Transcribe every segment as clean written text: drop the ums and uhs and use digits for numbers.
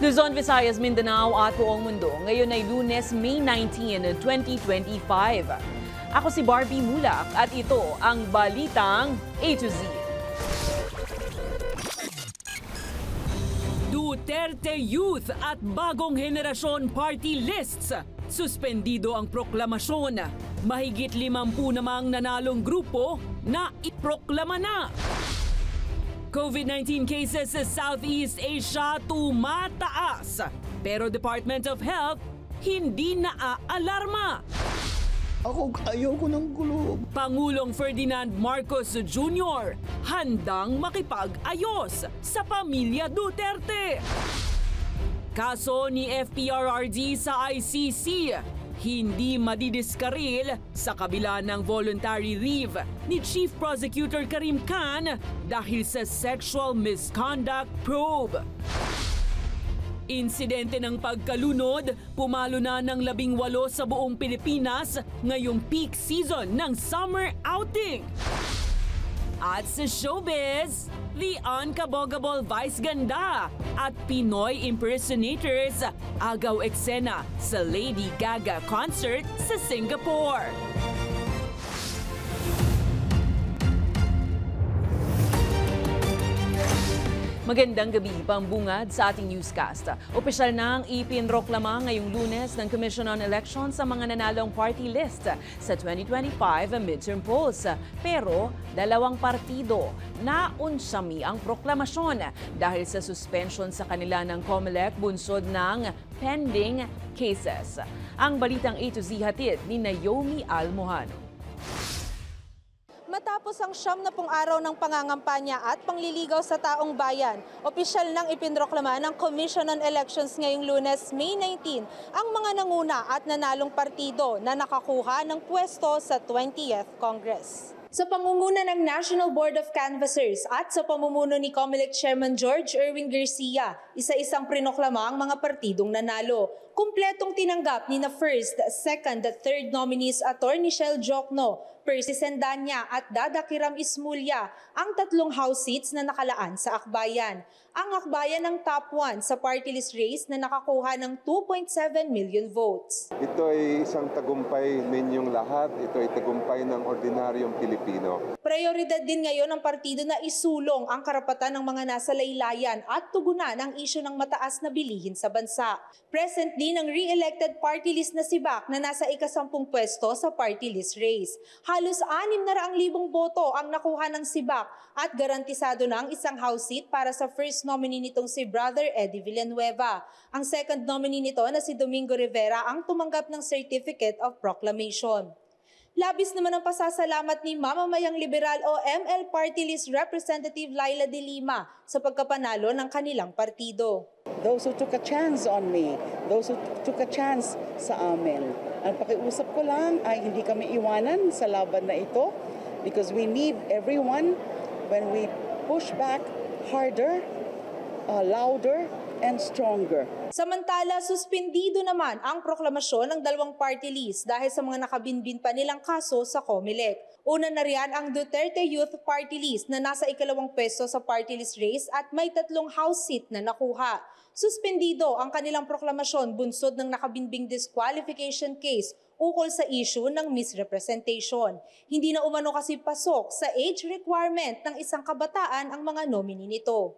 Luzon, Visayas, Mindanao at buong mundo. Ngayon ay Lunes, May 19, 2025. Ako si Barbie Mulak at ito ang Balitang A to Z. Duterte Youth at Bagong Henerasyon Party Lists. Suspendido ang proklamasyon. Mahigit 50 namang nanalong grupo na iproklama na. COVID-19 cases sa Southeast Asia tumataas. Pero Department of Health hindi naaalarma. Ayoko ng gulo. Pangulong Ferdinand Marcos Jr. handang makipag-ayos sa pamilya Duterte. Kaso ni FPRRD sa ICC, hindi madidiskaril sa kabila ng voluntary leave ni Chief Prosecutor Karim Khan dahil sa sexual misconduct probe. Insidente ng pagkalunod, pumalo na ng 18 sa buong Pilipinas ngayong peak season ng summer outing. At sa showbiz, the unkabogable Vice Ganda at Pinoy impersonators agaw eksena sa Lady Gaga concert sa Singapore. Magandang gabi, pambungad sa ating newscast. Opisyal nang ipinroklama ngayong Lunes ng Commission on Elections sa mga nanalong party list sa 2025 midterm polls. Pero dalawang partido naunsami ang proklamasyon dahil sa suspension sa kanila ng COMELEC bunsod ng pending cases. Ang Balitang A to Z hatid ni Naomi Almohano. Matapos ang 70 araw ng pangangampanya at pangliligaw sa taong bayan, opisyal nang ipinroklama ng Commission on Elections ngayong Lunes, May 19, ang mga nanguna at nanalong partido na nakakuha ng pwesto sa 20th Congress. Sa pangunguna ng National Board of Canvassers at sa pamumuno ni COMELEC Chairman George Erwin Garcia, isa-isang prinoklama ang mga partidong nanalo. Kumpletong tinanggap ni na first, second at third nominees Attorney Shell Jokno, Percy Sendanya at Dada Kiram Ismulya ang 3 House seats na nakalaan sa akbayan. Ang akbayan ng top 1 sa party list race na nakakuha ng 2.7 million votes. Ito ay isang tagumpay ninyong lahat. Ito ay tagumpay ng ordinaryong Pilipino. Prioridad din ngayon ng partido na isulong ang karapatan ng mga nasa laylayan at tugunan ang isyu ng mataas na bilihin sa bansa. Present din ang re-elected party list na si Bac na nasa ika-10 pwesto sa party list race. Halos 600,000 boto ang nakuha ng si Bac at garantisado na ang isang house seat para sa first nominee nitong si Brother Eddie Villanueva. Ang second nominee nito na si Domingo Rivera ang tumanggap ng Certificate of Proclamation. Labis naman ang pasasalamat ni Mamamayang Liberal o ML Party List Representative Laila de Lima sa pagkapanalo ng kanilang partido. Those who took a chance on me, those who took a chance sa amin. Ang pakiusap ko lang ay hindi kami iwanan sa laban na ito because we need everyone when we push back harder, louder, and stronger. Samantala, suspendido naman ang proklamasyon ng 2 party list dahil sa mga nakabinbin pa nilang kaso sa COMELEC. Una na riyan ang Duterte Youth Party List na nasa ika-2 pwesto sa party list race at may 3 house seat na nakuha. Suspendido ang kanilang proklamasyon bunsod ng nakabinbing disqualification case ukol sa issue ng misrepresentation. Hindi na umano kasi pasok sa age requirement ng isang kabataan ang mga nominee nito.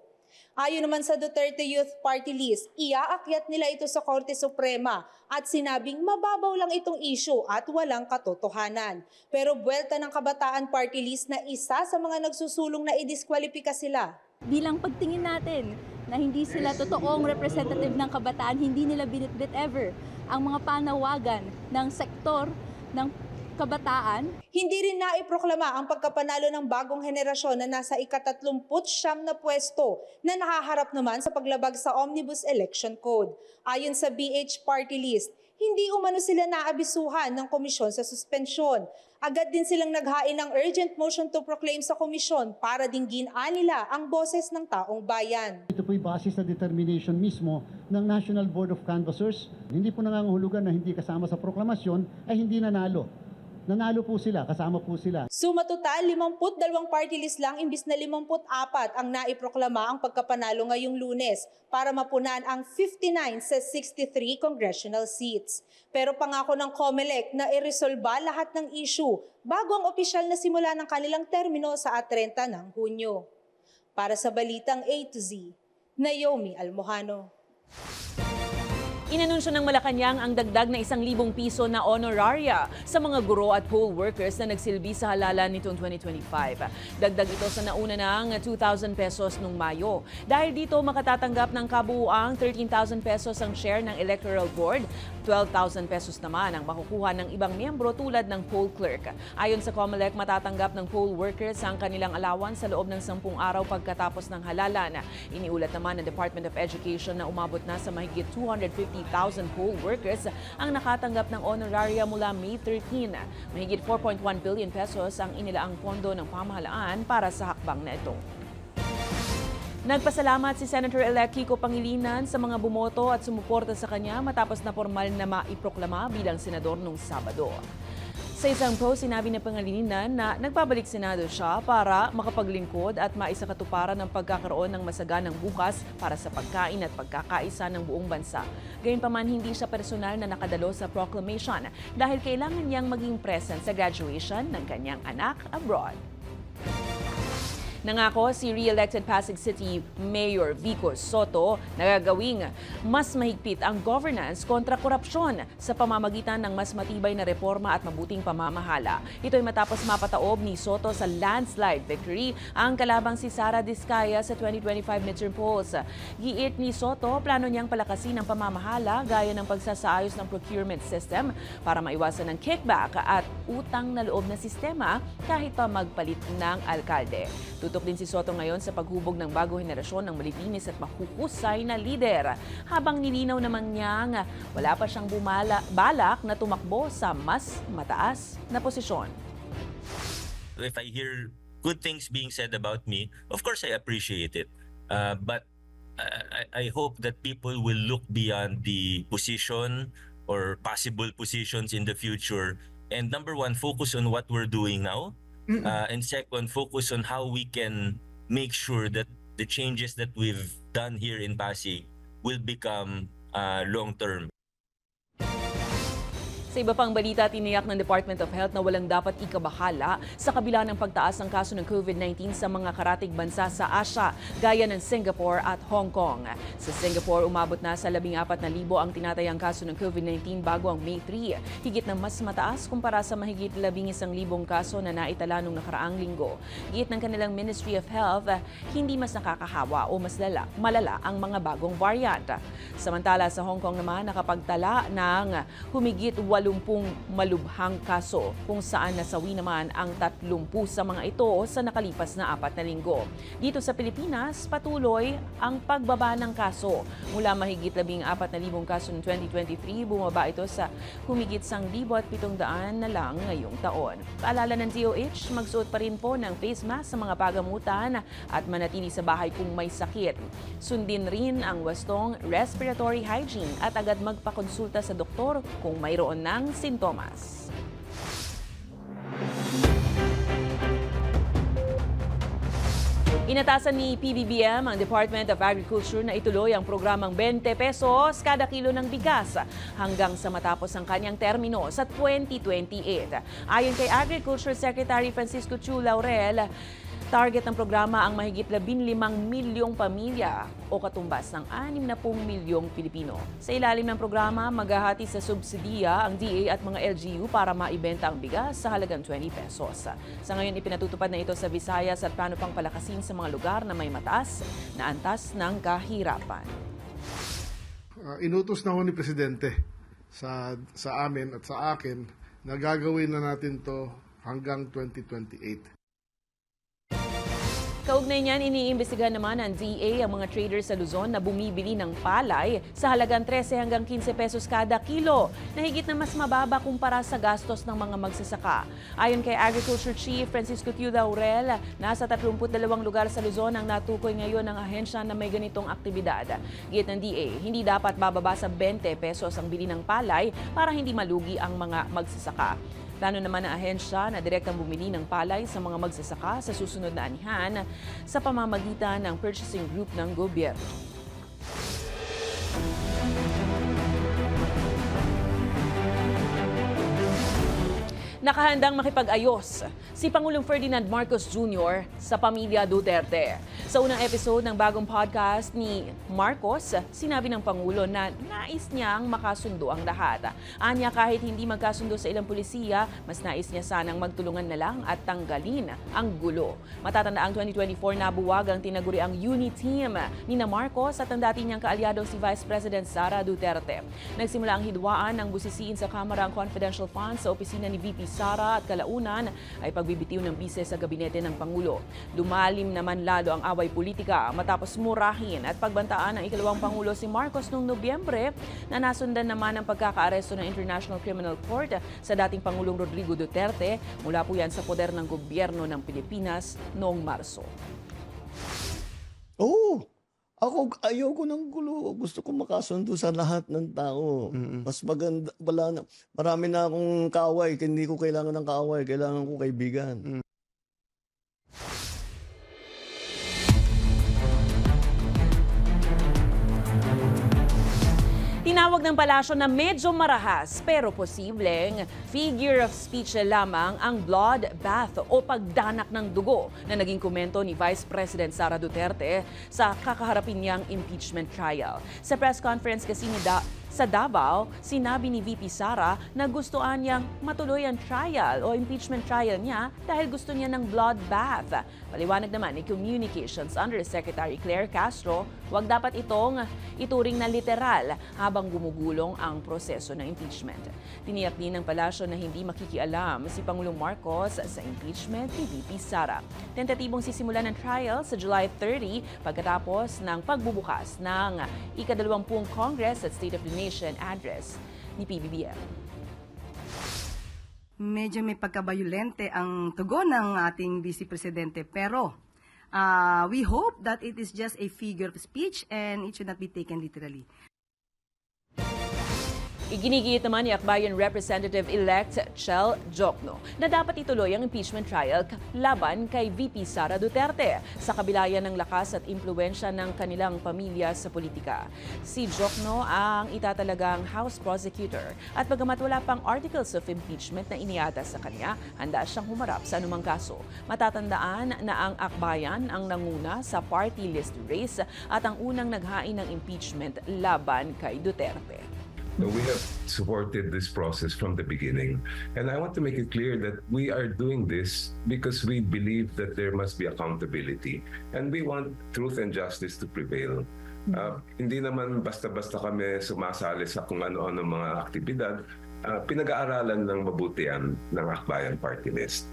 Ayon naman sa Duterte Youth Party List, iaakyat nila ito sa Korte Suprema at sinabing mababaw lang itong issue at walang katotohanan. Pero buwelta ng Kabataan Party List na isa sa mga nagsusulong na idiskwalipika sila. Bilang pagtingin natin na hindi sila totoong representative ng kabataan, hindi nila binitbit ever ang mga panawagan ng sektor ng kabataan. Hindi rin naiproklama ang pagkapanalo ng Bagong Henerasyon na nasa ika-39 na pwesto na nakaharap naman sa paglabag sa Omnibus Election Code. Ayon sa BH Party List, hindi umano sila naabisuhan ng komisyon sa suspensyon. Agad din silang naghain ng urgent motion to proclaim sa komisyon para dinggin nila ang boses ng taong bayan. Ito po'y base sa determination mismo ng National Board of Canvassers. Hindi po nangangahulugan na hindi kasama sa proklamasyon ay hindi nanalo. nanalo po sila, kasama po sila. Suma total, 52 party list lang imbis na 54 ang naiproklama ang pagkapanalo ngayong Lunes para mapunan ang 59 sa 63 congressional seats. Pero pangako ng COMELEC na iresolba lahat ng issue bago ang opisyal na simula ng kanilang termino sa 30 ng Hunyo. Para sa Balitang A to Z, Naomi Almojano. Inanunsyo ng Malacanang ang dagdag na 1,000 piso na honoraria sa mga guro at poll workers na nagsilbi sa halalan nitong 2025. Dagdag ito sa nauna ng 2,000 pesos noong Mayo. Dahil dito makatatanggap ng kabuuang 13,000 pesos ang share ng Electoral Board, 12,000 pesos naman ang makukuha ng ibang miyembro tulad ng poll clerk. Ayon sa COMELEC, matatanggap ng poll workers ang kanilang allowance sa loob ng 10 araw pagkatapos ng halalan. Iniulat naman ng Department of Education na umabot na sa mahigit 250,000 poll workers ang nakatanggap ng honoraria mula May 13. Mahigit 4.1 billion pesos ang inilaang pondo ng pamahalaan para sa hakbang na ito. Nagpasalamat si Senator-elect Kiko Pangilinan sa mga bumoto at sumuporta sa kanya matapos na formal na maiproklama bilang senador noong Sabado. Sa isang post, sinabi ng Pangilinan na nagbabalik Senado siya para makapaglingkod at maisakatuparan ng pagkakaroon ng masaganang bukas para sa pagkain at pagkakaisa ng buong bansa. Gayunpaman, hindi siya personal na nakadalo sa proclamation dahil kailangan niyang maging present sa graduation ng kanyang anak abroad. Nangako si re-elected Pasig City Mayor Vico Soto na gagawing mas mahigpit ang governance kontra korupsyon sa pamamagitan ng mas matibay na reforma at mabuting pamamahala. Ito ay matapos mapataob ni Soto sa landslide victory ang kalabang si Sara Diskaya sa 2025 midterm polls. Giit ni Soto, plano niyang palakasin ang pamamahala gaya ng pagsasaayos ng procurement system para maiwasan ng kickback at utang na loob na sistema kahit pa magpalit ng alkalde. Tutok din si Soto ngayon sa paghubog ng bagong henerasyon ng malilinis at mahuhusay na lider. Habang nilinaw naman niyang wala pa siyang balak na tumakbo sa mas mataas na posisyon. If I hear good things being said about me, of course I appreciate it. But I hope that people will look beyond the position or possible positions in the future. And number one, focus on what we're doing now. And second, focus on how we can make sure that the changes that we've done here in Pasig will become long-term. Sa iba pang balita, tiniyak ng Department of Health na walang dapat ikabahala sa kabila ng pagtaas ng kaso ng COVID-19 sa mga karatig bansa sa Asia, gaya ng Singapore at Hong Kong. Sa Singapore, umabot na sa 14,000 ang tinatayang kaso ng COVID-19 bago ang May 3, higit na mas mataas kumpara sa mahigit 11,000 kaso na naitala noong nakaraang linggo. Giit ng kanilang Ministry of Health, hindi mas nakakahawa o mas malala ang mga bagong variant. Samantala sa Hong Kong naman, nakapagtala ng humigit 80 malubhang kaso kung saan nasawi naman ang 30 sa mga ito sa nakalipas na 4 na linggo. Dito sa Pilipinas, patuloy ang pagbaba ng kaso. Mula mahigit 14,000 kaso noong 2023, bumaba ito sa humigit 1,700 na lang ngayong taon. Paalala ng DOH, magsuot pa rin po ng face mask sa mga pagamutan at manatili sa bahay kung may sakit. Sundin rin ang wastong respiratory hygiene at agad magpakonsulta sa doktor kung mayroon ng sintomas. Inatasan ni PBBM ang Department of Agriculture na ituloy ang programang 20 pesos kada kilo ng bigas hanggang sa matapos ang kanyang termino sa 2028. Ayon kay Agriculture Secretary Francisco Chu Laurel, target ng programa ang mahigit 15 milyong pamilya o katumbas ng 60 milyong Pilipino. Sa ilalim ng programa, maghahati sa subsidiya ang DA at mga LGU para maibenta ang bigas sa halagang 20 pesos. Sa ngayon, ipinatutupad na ito sa Visayas at plano pang palakasin sa mga lugar na may mataas na antas ng kahirapan. Inutos na ho ni Presidente sa amin at sa akin na gagawin na natin to hanggang 2028. Kaugnay niyan, iniimbestigahan naman ng DA ang mga traders sa Luzon na bumibili ng palay sa halagang 13 hanggang 15 pesos kada kilo, na higit na mas mababa kumpara sa gastos ng mga magsasaka. Ayon kay Agriculture Chief Francisco Q. Laurel, nasa 32 lugar sa Luzon ang natukoy ngayon ng ahensya na may ganitong aktibidad. Git ng DA, hindi dapat bababa sa 20 pesos ang bili ng palay para hindi malugi ang mga magsasaka. Plano naman ng ahensya na direktang bumili ng palay sa mga magsasaka sa susunod na anihan sa pamamagitan ng purchasing group ng gobyerno. Nakahandang makipag-ayos si Pangulong Ferdinand Marcos Jr. sa pamilya Duterte. Sa unang episode ng bagong podcast ni Marcos, sinabi ng Pangulo na nais niyang makasundo ang lahat. Anya kahit hindi magkasundo sa ilang pulisiya, mas nais niya sanang magtulungan na lang at tanggalin ang gulo. Matatandaang 2024 nabuwag ang tinaguri ang Uniteam ni Marcos at ang dati niyang kaalyado si Vice President Sara Duterte. Nagsimula ang hidwaan ng busisiin sa Kamara ang confidential funds sa opisina ni VP Sara at kalaunan ay pagbibitiw ng bise sa gabinete ng Pangulo. Lumalim naman lalo ang away politika matapos murahin at pagbantaan ng ikalawang Pangulo si Marcos noong Nobyembre na nasundan naman ang pagkakaaresto ng International Criminal Court sa dating Pangulong Rodrigo Duterte mula po yan sa poder ng gobyerno ng Pilipinas noong Marso. Ako, ayoko ng gulo. Gusto ko makasundo sa lahat ng tao. Mas maganda, marami na akong kaaway. Hindi ko kailangan ng kaaway. Kailangan ko kaibigan. Tinawag ng palasyo na medyo marahas pero posibleng figure of speech lamang ang blood bath o pagdanak ng dugo na naging komento ni Vice President Sara Duterte sa kakaharapin niyang impeachment trial. Sa press conference kasi sa Davao, sinabi ni VP Sara na gustuan niyang matuloy ang trial o impeachment trial niya dahil gusto niya ng blood bath. Paliwanag naman ni Communications Undersecretary Claire Castro, huwag dapat itong ituring na literal habang gumugulong ang proseso ng impeachment. Tiniyak din ng palasyo na hindi makikialam si Pangulong Marcos sa impeachment ni VP Sara. Tentatibong sisimulan ng trial sa July 30 pagkatapos ng pagbubukas ng ika-20 Congress at State of the Nation address ni PBBM. Medyo may pagkabayolente ang tugon ng ating Vice Presidente pero we hope that it is just a figure of speech and it should not be taken literally. Iginigit naman ni Akbayan Representative-elect Chel Jokno na dapat ituloy ang impeachment trial laban kay VP Sara Duterte sa kabila yan ng lakas at impluwensya ng kanilang pamilya sa politika. Si Jokno ang itatalagang House Prosecutor at bagamat wala pang articles of impeachment na iniata sa kanya, handa siyang humarap sa anumang kaso. Matatandaan na ang Akbayan ang nanguna sa party list race at ang unang naghain ng impeachment laban kay Duterte. We have supported this process from the beginning. And I want to make it clear that we are doing this because we believe that there must be accountability. And we want truth and justice to prevail. Hindi naman basta-basta kami sumasali sa kung ano-ano mga aktibidad. Pinag-aaralan ng mabuti yan ng Akbayan Party List.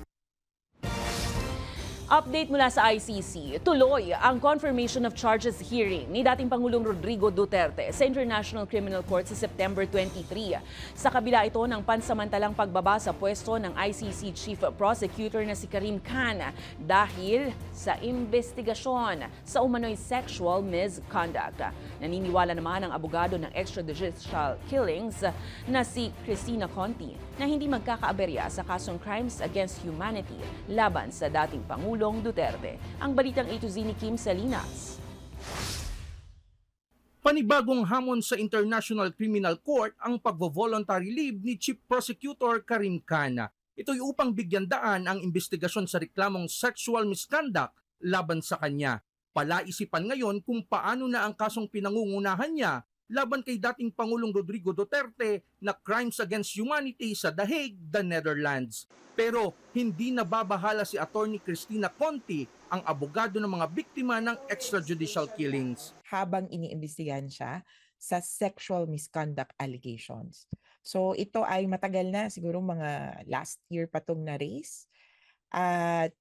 Update mula sa ICC, tuloy ang confirmation of charges hearing ni dating Pangulong Rodrigo Duterte sa International Criminal Court sa September 23. Sa kabila ito ng pansamantalang pagbaba sa pwesto ng ICC Chief Prosecutor na si Karim Khan dahil sa investigasyon sa umano'y sexual misconduct. Naniniwala naman ang abogado ng extrajudicial killings na si Cristina Conti na hindi magkakaaberya sa kasong crimes against humanity laban sa dating Pangulo Duterte. Ang balitang A to Z ni Kim Salinas. Panibagong hamon sa International Criminal Court ang pagvo-voluntary leave ni Chief Prosecutor Karim Khan. Ito'y upang bigyan daan ang investigasyon sa reklamong sexual misconduct laban sa kanya. Palaisipan ngayon kung paano na ang kasong pinangungunahan niya laban kay dating Pangulong Rodrigo Duterte na crimes against humanity sa The Hague, the Netherlands. Pero hindi nababahala si Attorney Cristina Conti, ang abogado ng mga biktima ng extrajudicial killings. Habang iniimbestigahan siya sa sexual misconduct allegations. So ito ay matagal na, siguro mga last year pa itong na-raise. At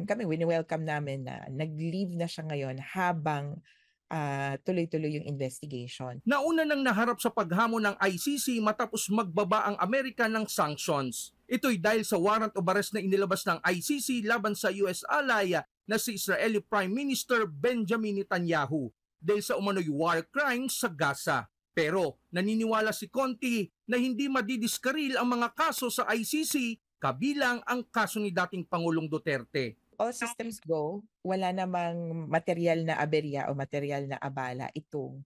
kami, wini-welcome namin na nag-leave na siya ngayon habang tuloy-tuloy yung investigation. Nauna nang naharap sa paghamon ng ICC matapos magbaba ang Amerika ng sanctions. Ito'y dahil sa warrant of arrest na inilabas ng ICC laban sa US ally na si Israeli Prime Minister Benjamin Netanyahu dahil sa umano'y war crimes sa Gaza. Pero naniniwala si Conti na hindi madidiskaril ang mga kaso sa ICC kabilang ang kaso ni dating Pangulong Duterte. All systems go, wala namang material na aberya o material na abala itong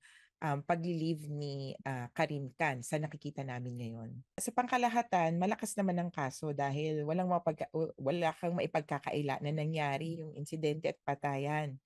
pag-relieve ni Karim Khan sa nakikita namin ngayon. Sa pangkalahatan, malakas naman ang kaso dahil wala kang maipagkakaila na nangyari yung insidente at patayan.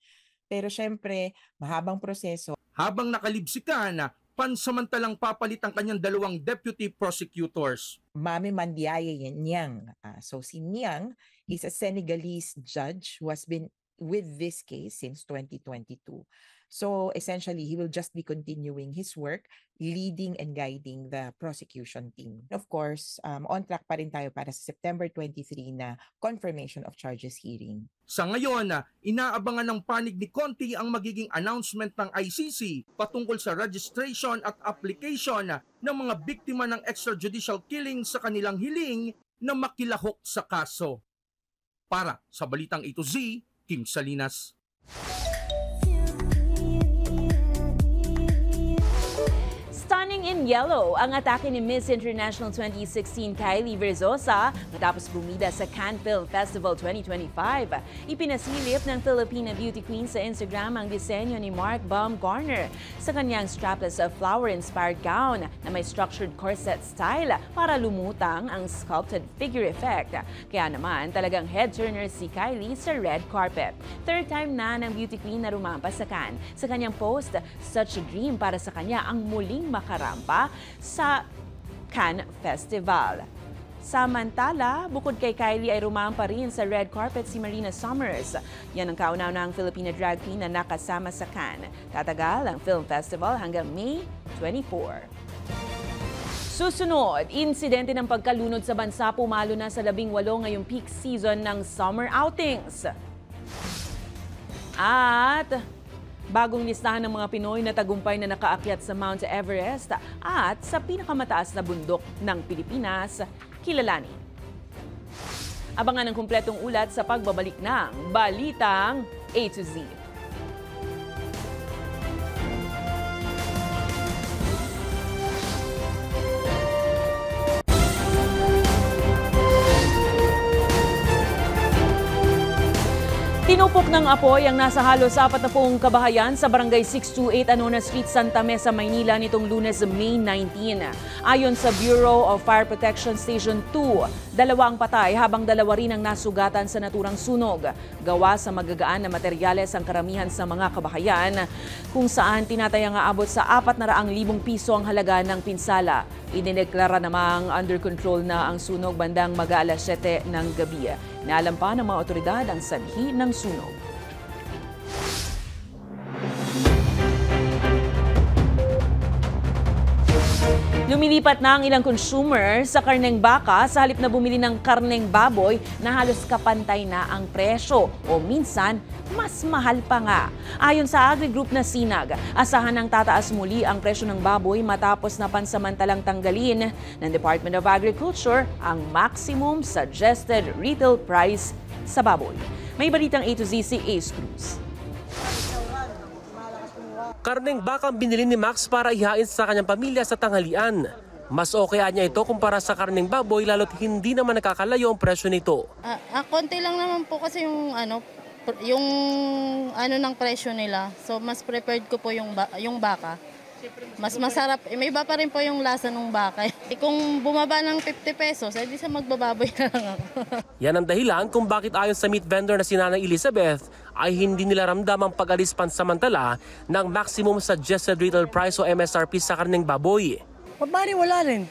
Pero syempre, mahabang proseso. Habang nakalibsikan, pansamantalang papalit ang kanyang 2 deputy prosecutors. Mami Mandiaye Niang. So si Niang is a Senegalese judge who has been with this case since 2022. So essentially, he will just be continuing his work, leading and guiding the prosecution team. Of course, on track pa rin tayo para sa September 23 na confirmation of charges hearing. Sa ngayon, inaabangan ng panig ni Conti ang magiging announcement ng ICC patungkol sa registration at application ng mga biktima ng extrajudicial killing sa kanilang hiling na makilahok sa kaso. Para sa Balitang A to Z, Kim Salinas. Stunning in yellow ang atake ni Miss International 2016 Kylie Verzosa matapos bumida sa Cannes Film Festival 2025. Ipinasilip ng Filipina beauty queen sa Instagram ang disenyo ni Mark Baumgartner sa kanyang strapless flower-inspired gown na may structured corset style para lumutang ang sculpted figure effect. Kaya naman talagang head-turner si Kylie sa red carpet. Third time na ng beauty queen na rumampa sa Cannes. Sa kanyang post, such a dream para sa kanya ang muling makarampa sa Cannes Festival. Samantala, bukod kay Kylie ay rumampa rin sa red carpet si Marina Summers. Yan ang kauna-unahang Filipina drag queen na nakasama sa Cannes. Tatagal ang film festival hanggang May 24. Susunod, insidente ng pagkalunod sa bansa pumalo na sa 18 ngayong peak season ng summer outings. At bagong listahan ng mga Pinoy na tagumpay na nakaakyat sa Mount Everest at sa pinakamataas na bundok ng Pilipinas, kilalanin. Abangan ang kumpletong ulat sa pagbabalik ng Balitang A to Z. Tinupok ng apoy ang nasa halos 40 kabahayan sa Barangay 628 Anona Street, Santa Mesa, Maynila nitong Lunes, May 19. Ayon sa Bureau of Fire Protection Station 2, 2 ang patay habang 2 rin ang nasugatan sa naturang sunog. Gawa sa magagaan na materyales ang karamihan sa mga kabahayan, kung saan tinatayang aabot sa 400,000 piso ang halaga ng pinsala. Idineklara namang under control na ang sunog bandang mag-aalas 7 ng gabi. Naalam pa ng mga otoridad ang sanhi ng sunog. Lumilipat na ang ilang consumer sa karneng baka sa halip na bumili ng karneng baboy na halos kapantay na ang presyo o minsan mas mahal pa nga. Ayon sa agri-group na Sinag, asahan ng tataas muli ang presyo ng baboy matapos na pansamantalang tanggalin ng Department of Agriculture ang maximum suggested retail price sa baboy. May balitang A to Z si Ace Cruz. Karneng baka ang binili ni Max para ihain sa kanyang pamilya sa tanghalian. Mas okay niya ito kumpara sa karneng baboy lalo't hindi naman nakakalayo ang presyo nito. Konti lang naman po kasi yung ng presyo nila. So mas preferred ko po yung baka. Mas masarap. May iba pa rin po yung lasa ng baka. Kung bumaba ng 50 pesos, di sa magbababoy na lang ako. Yan ang dahilan kung bakit ayon sa meat vendor na si Nanay Elizabeth ay hindi nila ramdam ang pag-alis pansamantala ng maximum suggested retail price o MSRP sa karneng baboy. Pabari wala rin.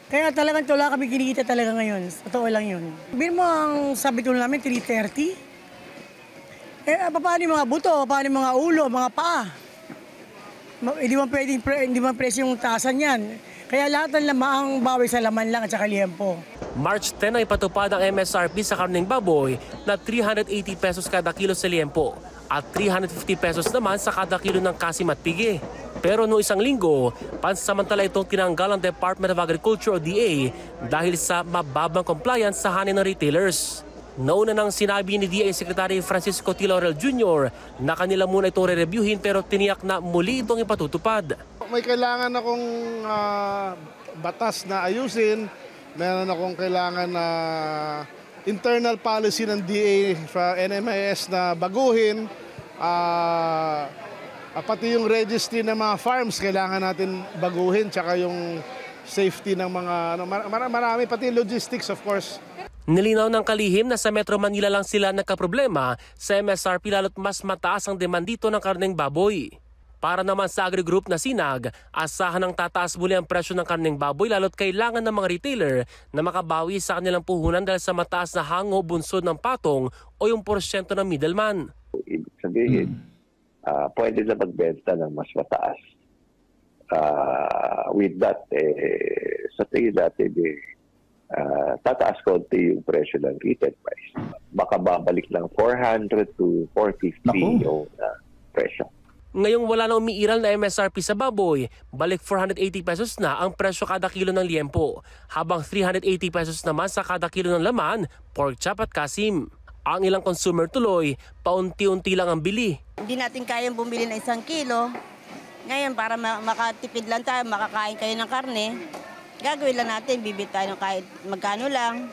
Kaya talagang wala kami kinikita talaga ngayon. Totoo lang yun. Bin mo ang sabi ko namin 330. Paano yung mga buto, paano yung mga ulo, mga paa? Hindi man presyo yung taasan yan. Kaya lahat ng lamaang bawi sa laman lang at saka liyempo. March 10 ay patupad ang MSRP sa karneng baboy na 380 pesos kada kilo sa liyempo at 350 pesos naman sa kada kilo ng kasim at pigi. Pero noong isang linggo, pansamantala itong tinanggal ng Department of Agriculture o DA dahil sa mababang compliance sa hanin ng retailers. Nauna nang sinabi ni DA Secretary Francisco T. Laurel Jr. na kanila muna itong re-reviewin pero tiniyak na muli itong ipatutupad. may kailangan akong batas na ayusin, meron akong kailangan na internal policy ng DA sa NMIS na baguhin, pati yung registry ng mga farms kailangan natin baguhin, tsaka yung safety ng mga, marami, pati logistics of course. Nilinaw ng kalihim na sa Metro Manila lang sila nagkaproblema, sa MSRP lalo't mas mataas ang demand dito ng karneng baboy. Para naman sa agri-group na Sinag, asahan ng tataas muli ang presyo ng karneng baboy lalo't kailangan ng mga retailer na makabawi sa kanilang puhunan dahil sa mataas na hango bunsod ng patong o yung porsyento ng middleman. Ibig sabihin, pwede na magbenta ng mas mataas. With that, sa tingin natin, tataas konti yung presyo ng retail price. Baka babalik ng 400 to 450 yung presyo. Ngayong wala na umiiral na MSRP sa baboy, balik 480 pesos na ang presyo kada kilo ng liempo, habang 380 pesos naman sa kada kilo ng laman, pork chop at kasim. Ang ilang consumer tuloy, paunti-unti lang ang bili. Hindi natin kayang bumili ng 1 kilo. Ngayon, para makatipid lang tayo, makakain kayo ng karne, gagawin lang natin, bibili tayo ng kahit magkano lang,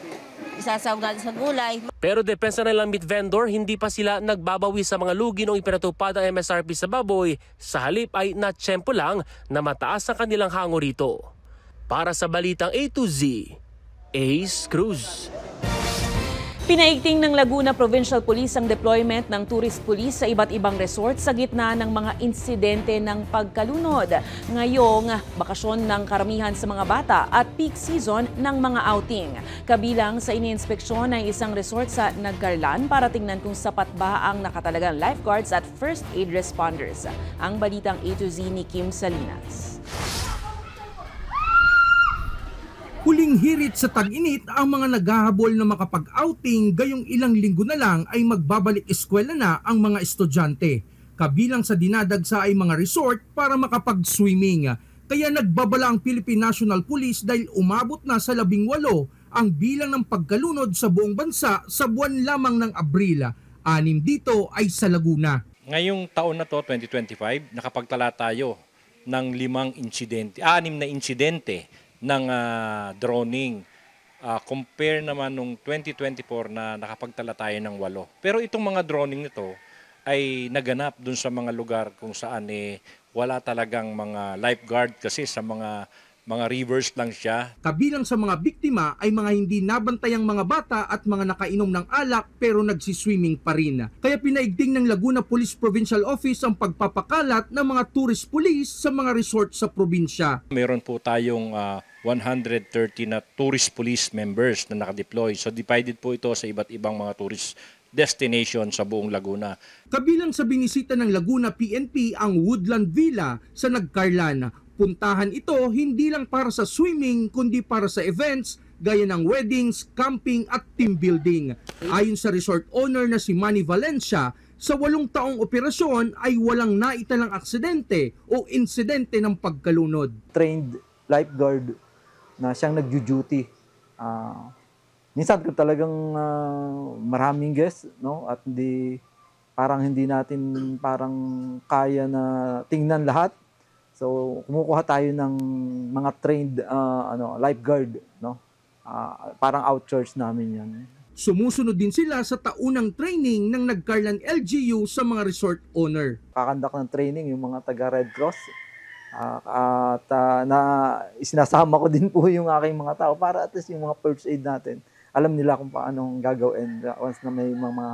isasawag natin sa gulay. Pero depensa na lang meat vendor, hindi pa sila nagbabawi sa mga lugi nung ipinatupad ang MSRP sa baboy. Sa halip ay natsyempo lang na mataas ang kanilang hango rito. Para sa Balitang A to Z, Ace Cruz. Pinaigting ng Laguna Provincial Police ang deployment ng tourist police sa iba't ibang resort sa gitna ng mga insidente ng pagkalunod. Ngayong bakasyon ng karamihan sa mga bata at peak season ng mga outing. Kabilang sa iniinspeksyon ay isang resort sa Nagcarlan para tingnan kung sapat ba ang nakatalagang lifeguards at first aid responders. Ang Balitang A to Z ni Kim Salinas. Huling hirit sa tag-init ang mga naghahabol na makapag-outing, gayong ilang linggo na lang ay magbabalik eskwela na ang mga estudyante. Kabilang sa dinadagsa ay mga resort para makapag-swimming. Kaya nagbabala ang Philippine National Police dahil umabot na sa 18 ang bilang ng pagkalunod sa buong bansa sa buwan lamang ng Abril. 6 dito ay sa Laguna. Ngayong taon na to, 2025, nakapagtala tayo ng 6 na insidente ng droning. Compare naman nung 2024 na nakapagtala tayo ng 8. Pero itong mga droning nito ay naganap dun sa mga lugar kung saan wala talagang mga lifeguard kasi sa mga rivers lang siya. Kabilang sa mga biktima ay mga hindi nabantayang mga bata at mga nakainom ng alak pero nagsiswimming pa rin. Kaya pinaigting ng Laguna Police Provincial Office ang pagpapakalat ng mga tourist police sa mga resort sa probinsya. Meron po tayong 130 na tourist police members na nakadeploy. So divided po ito sa iba't ibang mga tourist destination sa buong Laguna. Kabilang sa binisita ng Laguna PNP ang Woodland Villa sa Nagcarlan. Puntahan ito hindi lang para sa swimming kundi para sa events gaya ng weddings, camping at team building. Ayon sa resort owner na si Manny Valencia, sa 8 taong operasyon ay walang naitalang aksidente o insidente ng pagkalunod. Trained lifeguard na siyang nagjo-duty. Minsan talagang maraming guests, no? At parang hindi natin kaya na tingnan lahat. So kumukuha tayo ng mga trained lifeguard, no? Parang outsource namin 'yan. Sumusunod din sila sa taunang training ng Nagcarlan LGU sa mga resort owner. Kakandak ng training yung mga taga Red Cross. At isinasama ko din po yung aking mga tao para at least yung mga first aid natin, alam nila kung paano gagawin once na may mga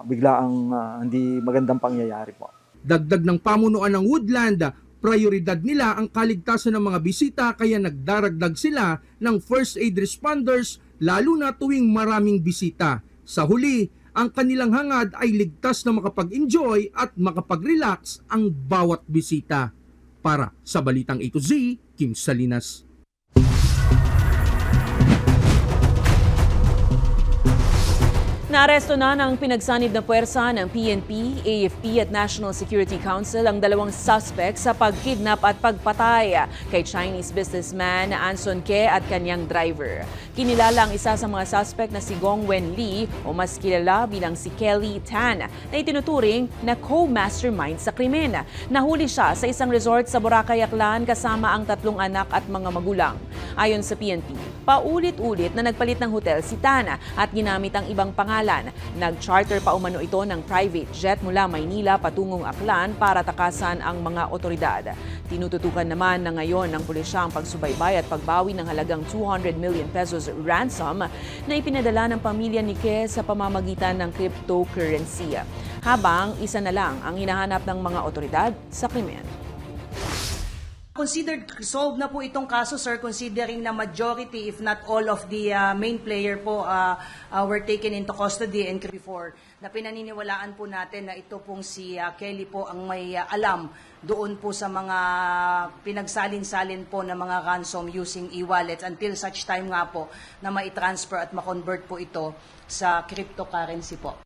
biglaang hindi magandang pangyayari po. Dagdag ng pamunuan ng Woodland, prioridad nila ang kaligtasan ng mga bisita kaya nagdaragdag sila ng first aid responders lalo na tuwing maraming bisita. Sa huli, ang kanilang hangad ay ligtas na makapag-enjoy at makapag-relax ang bawat bisita. Para sa Balitang A to Z, Kim Salinas. Naaresto na ng pinagsanib na puwersa ng PNP, AFP at National Security Council ang dalawang suspect sa pagkidnap at pagpatay kay Chinese businessman Anson Ke at kanyang driver. Kinilala ang isa sa mga suspect na si Gong Wen Lee o mas kilala bilang si Kelly Tan na itinuturing na co-mastermind sa krimen. Nahuli siya sa isang resort sa Boracay, Aklan kasama ang 3 anak at mga magulang. Ayon sa PNP, paulit-ulit na nagpalit ng hotel si Tan at ginamit ang ibang pangalan. Nag-charter pa umano ito ng private jet mula Maynila patungong Aklan para takasan ang mga otoridad. Tinututukan naman na ngayon ng pulisya ang pagsubaybay at pagbawi ng halagang 200 million pesos ransom na ipinadala ng pamilya ni Ke sa pamamagitan ng cryptocurrency. Habang isa na lang ang hinahanap ng mga otoridad sa krimen. Considered solved na po itong kaso, sir, considering na majority, if not all of the main player po were taken into custody and before, na pinaniniwalaan po natin na ito pong si Kelly po ang may alam doon po sa mga pinagsalin-salin po na mga ransom using e-wallets until such time nga po na ma-transfer at ma-convert po ito sa cryptocurrency po.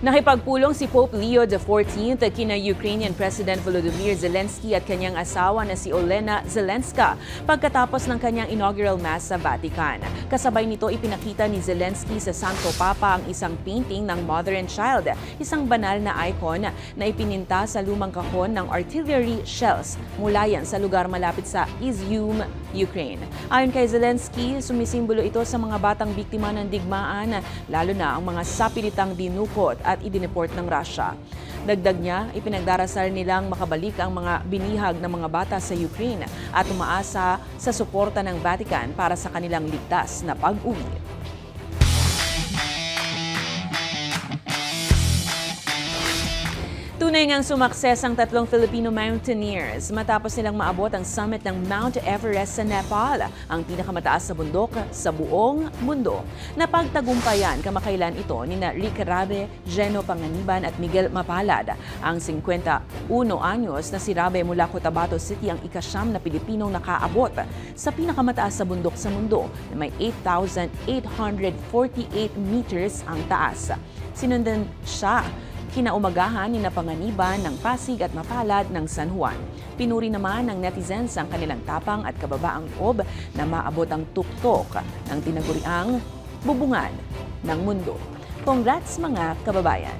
Nakipagpulong si Pope Leo XIV kina Ukrainian President Volodymyr Zelensky at kanyang asawa na si Olena Zelenska pagkatapos ng kanyang inaugural mass sa Vatican. Kasabay nito ipinakita ni Zelensky sa Santo Papa ang isang painting ng Mother and Child, isang banal na icon na ipininta sa lumang kahon ng artillery shells mula yan sa lugar malapit sa Izium, Ukraine. Ayon kay Zelensky, sumisimbolo ito sa mga batang biktima ng digmaan, lalo na ang mga sapilitang dinukot at idineport ng Russia. Dagdag niya, ipinagdarasal nilang makabalik ang mga binihag ng mga bata sa Ukraine at umaasa sa suporta ng Vatican para sa kanilang ligtas na pag-uwi. Tunay ngang sumakses ang 3 Filipino mountaineers matapos nilang maabot ang summit ng Mount Everest sa Nepal, ang pinakamataas na bundok sa buong mundo. Napagtagumpayan kamakailan ito ni Rick Rabe, Geno Panganiban at Miguel Mapalad. Ang 51 anyos na si Rabe mula Cotabato City ang ika-9 na Pilipinong nakaabot sa pinakamataas na bundok sa mundo na may 8,848 meters ang taas. Sinundan siya kinaumagahan ni Panganiban ng Pasig at Mapalad ng San Juan. Pinuri naman ng netizens ang kanilang tapang at kababaang loob na maabot ang tuktok ng tinaguriang bubungan ng mundo. Congrats mga kababayan!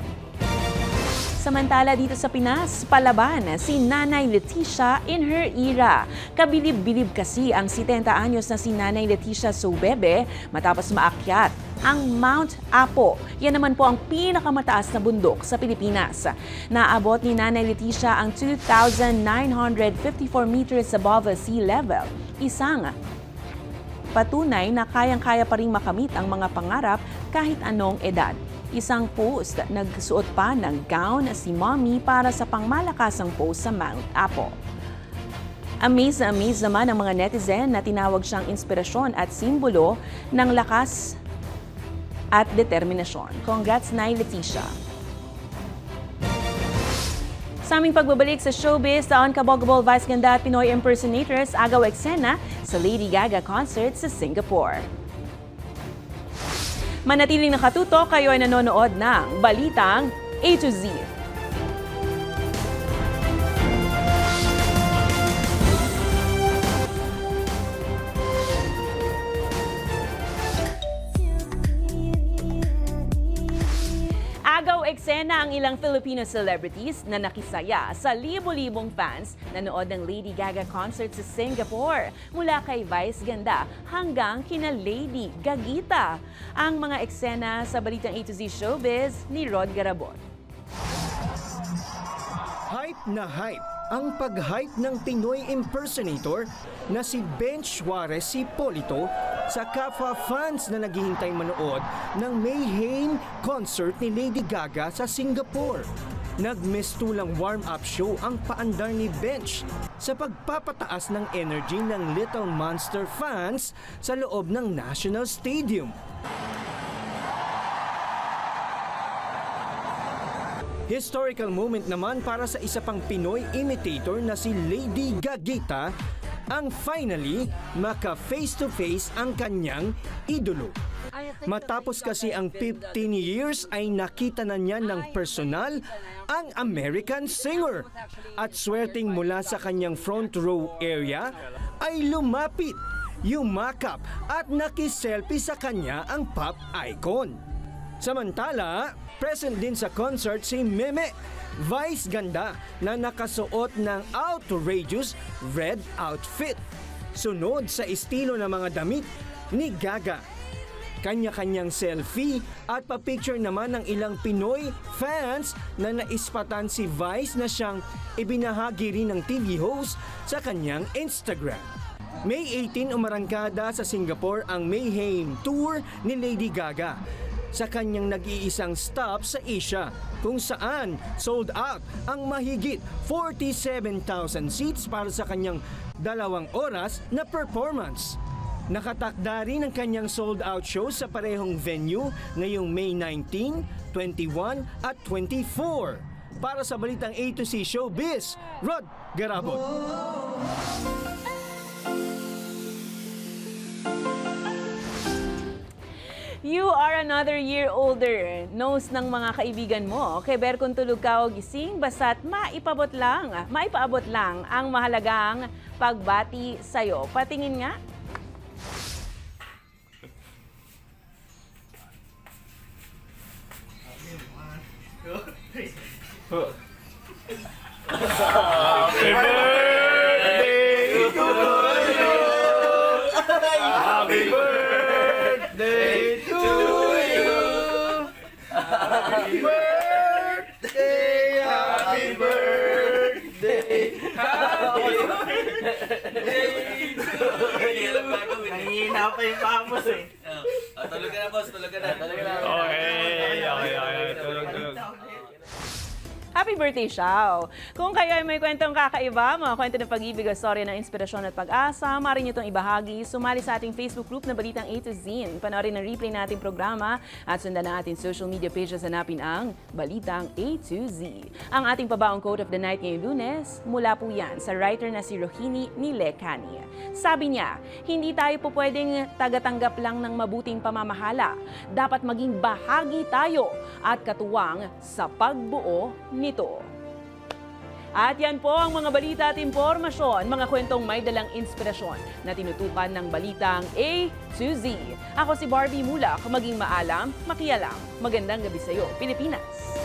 Samantala dito sa Pinas, palaban si Nanay Leticia in her era. Kabilib-bilib kasi ang 70 anyos na si Nanay Leticia Sobebe matapos maakyat ang Mount Apo. Yan naman po ang pinakamataas na bundok sa Pilipinas. Naabot ni Nanay Leticia ang 2,954 meters above sea level. Isang patunay na kayang-kaya pa rin makamit ang mga pangarap kahit anong edad. Isang post, nagsuot pa ng gown si Mommy para sa pangmalakasang post sa Mount Apo. Amaze na amaze naman ang mga netizen na tinawag siyang inspirasyon at simbolo ng lakas at determinasyon. Congrats, Nay Leticia! Sa aming pagbabalik sa showbiz, sa Unkabogable Vice Ganda at Pinoy impersonators, agaw eksena sa Lady Gaga concert sa Singapore. Manatiling nakatutok, kayo ay nanonood ng Balitang A to Z. Agaw eksena ang ilang Filipino celebrities na nakisaya sa libo-libong fans na nanood ng Lady Gaga concert sa Singapore. Mula kay Vice Ganda hanggang kina Lady Gagita. Ang mga eksena sa Balitang A to Z Showbiz ni Rod Garabon. Hype na hype ang pag-hype ng Pinoy impersonator na si Bench Juarez Hipolito sa kapwa fans na naghihintay manood ng Mayhem concert ni Lady Gaga sa Singapore. Nagmistulang warm-up show ang paandar ni Bench sa pagpapataas ng energy ng Little Monster fans sa loob ng National Stadium. Historical moment naman para sa isa pang Pinoy imitator na si Lady Gagita ang finally maka-face-to-face ang kanyang idolo. Matapos kasi ang 15 years ay nakita na niya ng personal ang American singer. At swerting mula sa kanyang front row area ay lumapit, yumakap at nakiselfie sa kanya ang pop icon. Samantala, present din sa concert si Meme, Vice ganda na nakasuot ng outrageous red outfit. Sunod sa estilo ng mga damit ni Gaga. Kanya-kanyang selfie at pa-picture naman ng ilang Pinoy fans na naispatan si Vice na siyang ibinahagi rin ng TV host sa kanyang Instagram. May 18 umarangkada sa Singapore ang Mayhem Tour ni Lady Gaga sa kanyang nag-iisang stop sa Asia kung saan sold out ang mahigit 47,000 seats para sa kanyang 2 oras na performance. Nakatakda rin ang kanyang sold-out show sa parehong venue ngayong May 19, 21 at 24. Para sa Balitang A to Z Showbiz, Rod Garabon. You are another year older. Knows ng mga kaibigan mo. Kay Ber kung tulog ka o gising, basta't maipaabot lang ang mahalagang pagbati sa'yo. Patingin nga. Happy birthday to you. Happy birthday to you. Happy birthday. Happy birthday. Happy birthday to you. Nanghihina pa yung pamos eh. Tulog ka na, boss. Tulog ka na. Okay. Tulog. Happy birthday, Shao! Kung kayo ay may kwentong kakaiba, mga kwento ng pag-ibig, storya ng inspirasyon at pag-asa, maaari nyo itong ibahagi. Sumali sa ating Facebook group na Balitang A to Z. Panoorin ang replay nating programa at sundan na ating social media pages. Hanapin ang Balitang A to Z. Ang ating pabaong quote of the night ngayong Lunes, mula po yan sa writer na si Rohini Nilekani. Sabi niya, hindi tayo po pwedeng tagatanggap lang ng mabuting pamamahala. Dapat maging bahagi tayo at katuwang sa pagbuo nito. At yan po ang mga balita at impormasyon, mga kwentong may dalang inspirasyon na tinutukan ng Balitang A to Z. Ako si Barbie Mulak, maging maalam, makialam. Magandang gabi sa iyo, Pilipinas!